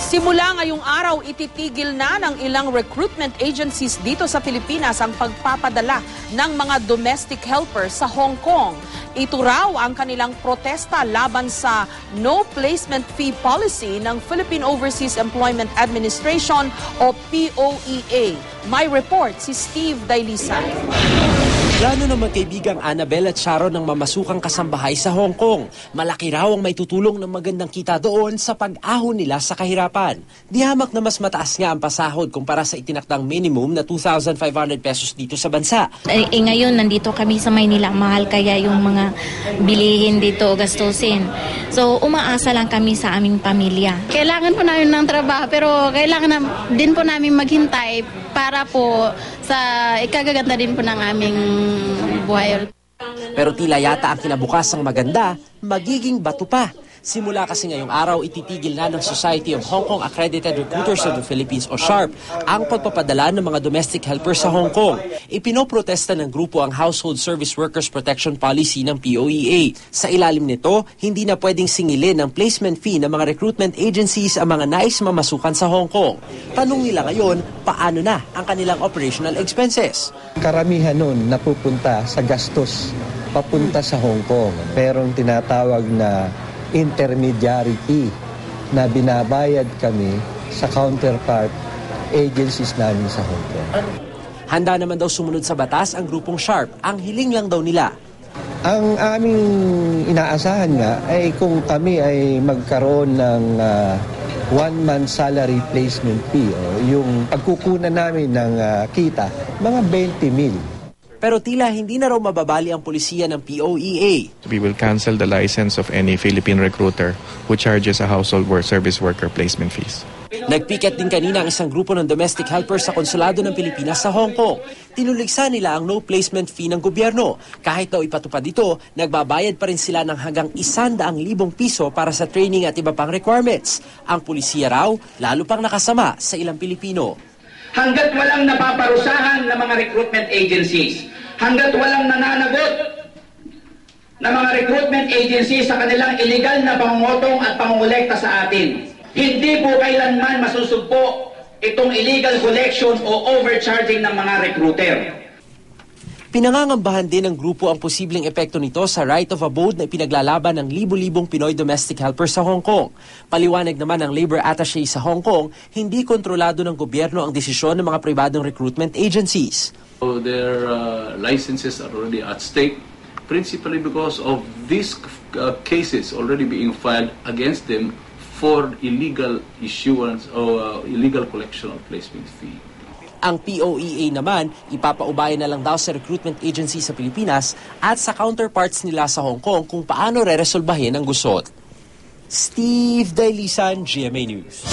Simula ngayong araw, ititigil na ng ilang recruitment agencies dito sa Pilipinas ang pagpapadala ng mga domestic helpers sa Hong Kong. Ito raw ang kanilang protesta laban sa no placement fee policy ng Philippine Overseas Employment Administration o POEA. May report si Steve Dailisan. Plano ng magkaibigang Annabel at Sharon ng mamasukang kasambahay sa Hong Kong. Malaki raw ang may tutulong ng magandang kita doon sa pag-ahon nila sa kahirapan. Di hamak na mas mataas nga ang pasahod kumpara sa itinakdang minimum na 2,500 pesos dito sa bansa. Ngayon, nandito kami sa Maynila. Mahal kaya yung mga bilihin dito o gastusin. So, umaasa lang kami sa aming pamilya. Kailangan po namin ng trabaho pero kailangan din po namin maghintay para po sa ikagaganda din po ng aming buhay. Pero tila yata ang kinabukasang maganda, magiging bato pa. Simula kasi ngayong araw, ititigil na ng Society of Hong Kong Accredited Recruiters of the Philippines o SHARP ang pagpapadala ng mga domestic helpers sa Hong Kong. Ipinoprotesta ng grupo ang Household Service Workers Protection Policy ng POEA. Sa ilalim nito, hindi na pwedeng singilin ng placement fee ng mga recruitment agencies ang mga nais mamasukan sa Hong Kong. Tanong nila ngayon, paano na ang kanilang operational expenses? Karamihan nun napupunta sa gastos papunta sa Hong Kong. Merong tinatawag na intermediary fee na binabayad kami sa counterpart agencies namin sa Hong Kong. Handa naman daw sumunod sa batas ang grupong SHARP. Ang hiling lang daw nila. Ang aming inaasahan nga ay kung kami ay magkaroon ng one-month salary placement fee o yung pagkukunan namin ng kita, mga 20 mil. Pero tila hindi na raw mababali ang pulisiya ng POEA. We will cancel the license of any Philippine recruiter who charges a household service worker placement fees. Nagpiket din kanina ang isang grupo ng domestic helpers sa konsulado ng Pilipinas sa Hong Kong. Tinuligsa nila ang no placement fee ng gobyerno. Kahit daw ipatupad ito, nagbabayad pa rin sila ng hanggang 100,000 piso para sa training at iba pang requirements. Ang pulisiya raw, lalo pang nakasama sa ilang Pilipino. Hanggat walang napaparusahan ng mga recruitment agencies, hanggat walang nananagot ng mga recruitment agencies sa kanilang illegal na pangungutong at pangungulekta sa atin, hindi po kailanman masusugpo itong illegal collection o overcharging ng mga recruiter. Pinangangambahan din ng grupo ang posibleng epekto nito sa right of abode na ipinaglalaban ng libu-libong Pinoy domestic helpers sa Hong Kong. Paliwanag naman ng labor attaché sa Hong Kong, hindi kontrolado ng gobyerno ang desisyon ng mga pribadong recruitment agencies. So their licenses are already at stake, principally because of these cases already being filed against them for illegal issuance or illegal collection of placement fee. Ang POEA naman, ipapaubayan na lang daw sa recruitment agency sa Pilipinas at sa counterparts nila sa Hong Kong kung paano re-resolbahin ang gusot. Steve Dailisan, GMA News.